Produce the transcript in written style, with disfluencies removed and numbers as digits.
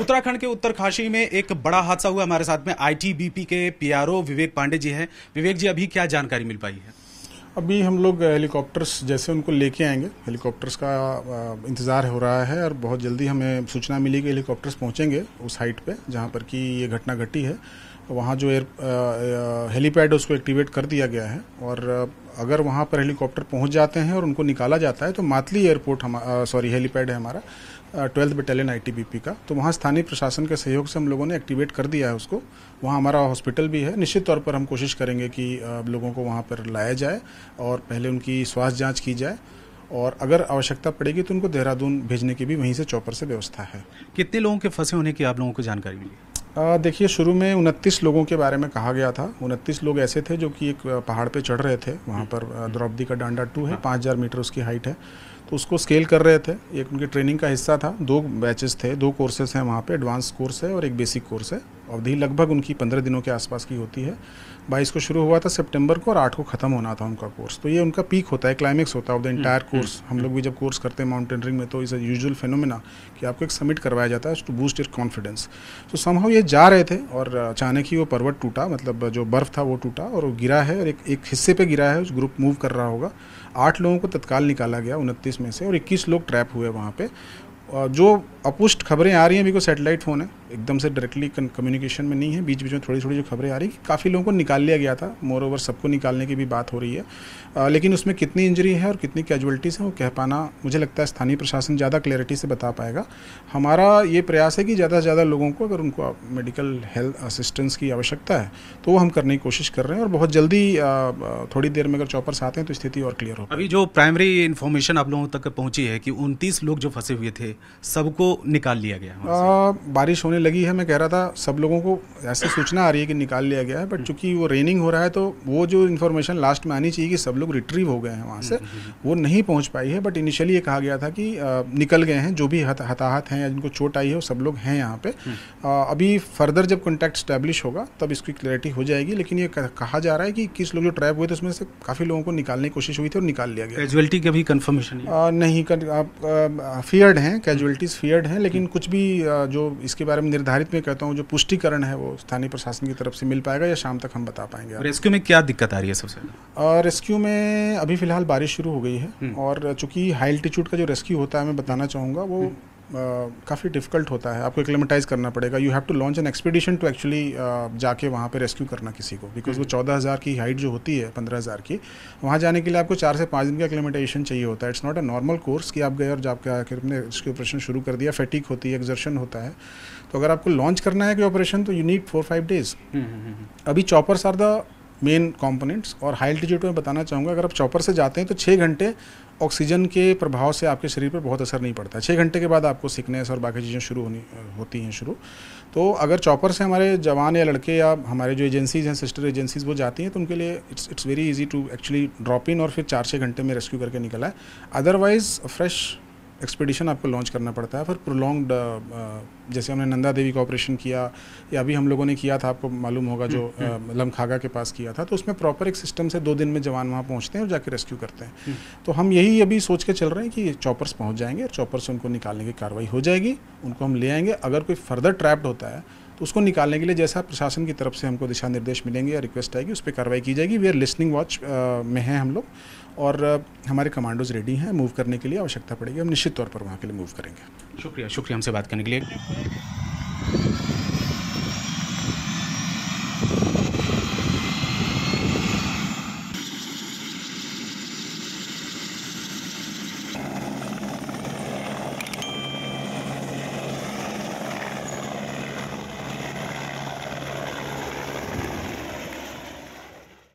उत्तराखंड के उत्तरकाशी में एक बड़ा हादसा हुआ। हमारे साथ में आईटीबीपी के पीआरओ विवेक पांडे जी हैं। विवेक जी, अभी क्या जानकारी मिल पाई है? अभी हम लोग हेलीकॉप्टर्स जैसे उनको लेके आएंगे, हेलीकॉप्टर्स का इंतज़ार हो रहा है और बहुत जल्दी हमें सूचना मिली कि हेलीकॉप्टर्स पहुंचेंगे उस हाइट पे जहां पर कि ये घटना घटी है। वहां जो हेलीपैड है उसको एक्टिवेट कर दिया गया है और अगर वहां पर हेलीकॉप्टर पहुंच जाते हैं और उनको निकाला जाता है तो मातली एयरपोर्ट हेलीपैड है हमारा 12th बटालियन आईटीबीपी का, तो वहाँ स्थानीय प्रशासन के सहयोग से हम लोगों ने एक्टिवेट कर दिया है उसको। वहाँ हमारा हॉस्पिटल भी है। निश्चित तौर पर हम कोशिश करेंगे कि लोगों को वहाँ पर लाया जाए और पहले उनकी स्वास्थ्य जांच की जाए और अगर आवश्यकता पड़ेगी तो उनको देहरादून भेजने की भी वहीं से चॉपर से व्यवस्था है। कितने लोगों के फंसे होने की आप लोगों को जानकारी मिली? देखिए, शुरू में 29 लोगों के बारे में कहा गया था। 29 लोग ऐसे थे जो कि एक पहाड़ पे चढ़ रहे थे। वहाँ पर द्रौपदी का डांडा 2 है, 5000 मीटर उसकी हाइट है, तो उसको स्केल कर रहे थे। एक उनकी ट्रेनिंग का हिस्सा था। 2 बैचेस थे, 2 कोर्सेज हैं वहाँ पे, एडवांस कोर्स है और एक बेसिक कोर्स है। अवधि लगभग उनकी 15 दिनों के आसपास की होती है। 22 को शुरू हुआ था सितंबर को और 8 को ख़त्म होना था उनका कोर्स। तो ये उनका पीक होता है, क्लाइमेक्स होता है ऑफ द एंटायर कोर्स। हम लोग भी जब कोर्स करते हैं माउंटेनरिंग में तो इज़ अ यूजुअल फिनोमेना कि आपको एक समिट करवाया जाता है टू बूस्ट योर कॉन्फिडेंस। तो समहाउ ये जा रहे थे और अचानक ही वो पर्वत टूटा, मतलब जो बर्फ़ था वो टूटा और वो गिरा है और एक हिस्से पे गिरा है। उस ग्रुप मूव कर रहा होगा। 8 लोगों को तत्काल निकाला गया 29 में से और 21 लोग ट्रैप हुए वहाँ पे। जो अपुष्ट खबरें आ रही हैं, अभी को सैटेलाइट फ़ोन है, एकदम से डायरेक्टली कम्युनिकेशन में नहीं है। बीच बीच में थोड़ी थोड़ी जो खबरें आ रही हैं, काफ़ी लोगों को निकाल लिया गया था। मोर ओवर सबको निकालने की भी बात हो रही है, लेकिन उसमें कितनी इंजरी है और कितनी कैजुअलिटीज़ हैं वो कह पाना, मुझे लगता है स्थानीय प्रशासन ज़्यादा क्लैरिटी से बता पाएगा। हमारा ये प्रयास है कि ज़्यादा से ज़्यादा लोगों को, अगर उनको मेडिकल हेल्थ असिस्टेंस की आवश्यकता है तो वो हम करने की कोशिश कर रहे हैं और बहुत जल्दी थोड़ी देर में अगर चॉपर्स आते हैं तो स्थिति और क्लियर हो। अभी जो प्राइमरी इन्फॉर्मेशन आप लोगों तक पहुंची है कि 29 लोग जो फंसे हुए थे सबको निकाल लिया गया। बारिश होने लगी है, मैं कह रहा था सब लोगों को ऐसे सूचना आ रही है कि निकाल लिया गया है, बट चूंकि वो रेनिंग हो रहा है तो वो जो इन्फॉर्मेशन लास्ट में आनी चाहिए कि सब लोग रिट्रीव हो गए हैं वहाँ से, वो नहीं पहुँच पाई है। बट इनिशियली ये कहा गया था कि निकल गए हैं, जो भी हताहत हैं या जिनको चोट आई है वो सब लोग हैं यहाँ पे। अभी फर्दर जब कॉन्टैक्ट स्टैब्लिश होगा तब इसकी क्लैरिटी हो जाएगी, लेकिन ये कहा जा रहा है कि 21 लोग जो ट्रैप हुए थे उसमें से काफ़ी लोगों को निकालने की कोशिश हुई थी और निकाल लिया गया। कैजुअलिटी की भी कंफर्मेशन नहीं, फियर्ड हैं, कैजुअलिटीज़ फियर्ड हैं, लेकिन कुछ भी जो इसके बारे में निर्धारित मैं कहता हूँ जो पुष्टिकरण है वो स्थानीय प्रशासन की तरफ से मिल पाएगा या शाम तक हम बता पाएंगे। रेस्क्यू में क्या दिक्कत आ रही है सबसे? रेस्क्यू में अभी फिलहाल बारिश शुरू हो गई है और चूंकि हाई एल्टीट्यूड का जो रेस्क्यू होता है मैं बताना चाहूँगा वो काफ़ी डिफिकल्ट होता है। आपको एक्लेमेटाइज करना पड़ेगा। You have to launch an expedition to actually जाके वहाँ पे रेस्क्यू करना किसी को, बिकॉज वो 14,000 की हाइट जो होती है 15,000 की, वहाँ जाने के लिए आपको 4 से 5 दिन का एक्लेमेटाइजेशन चाहिए होता है। It's not a normal course कि आप गए और जाके आपने रेस्क्यू ऑपरेशन शुरू कर दिया। फैटिक होती है, एक्सर्शन होता है। तो अगर आपको लॉन्च करना है कि ऑपरेशन तो यू नीड 4-5 डेज। अभी choppers are the main components और हाई एल्टीट्यूड में बताना चाहूँगा, अगर आप चॉपर से जाते हैं तो 6 घंटे ऑक्सीजन के प्रभाव से आपके शरीर पर बहुत असर नहीं पड़ता है। 6 घंटे के बाद आपको सिकनेस और बाकी चीज़ें शुरू होती हैं शुरू। तो अगर चॉपर से हमारे जवान या लड़के या हमारे जो एजेंसीज़ हैं, सिस्टर एजेंसीज़, वो जाती हैं तो उनके लिए it's very easy to actually drop in और फिर 4-6 घंटे में रेस्क्यू करके निकला है। अदरवाइज़ फ्रेश एक्सपीडिशन आपको लॉन्च करना पड़ता है। फिर प्रोलॉन्ग्ड, जैसे हमने नंदा देवी का ऑपरेशन किया या अभी हम लोगों ने किया था, आपको मालूम होगा, जो लमखागा के पास किया था, तो उसमें प्रॉपर एक सिस्टम से 2 दिन में जवान वहाँ पहुँचते हैं और जाके रेस्क्यू करते हैं। तो हम यही अभी सोच के चल रहे हैं कि चॉपर्स पहुँच जाएंगे और चॉपर से उनको निकालने की कार्रवाई हो जाएगी, उनको हम ले आएंगे। अगर कोई फर्दर ट्रैप्ड होता है तो उसको निकालने के लिए जैसा प्रशासन की तरफ से हमको दिशा निर्देश मिलेंगे या रिक्वेस्ट आएगी उस पर कार्रवाई की जाएगी। वी आर लिसनिंग वॉच में हैं हम लोग और हमारे कमांडोज रेडी हैं मूव करने के लिए। आवश्यकता पड़ेगी हम निश्चित तौर पर वहाँ के लिए मूव करेंगे। शुक्रिया हमसे बात करने के लिए।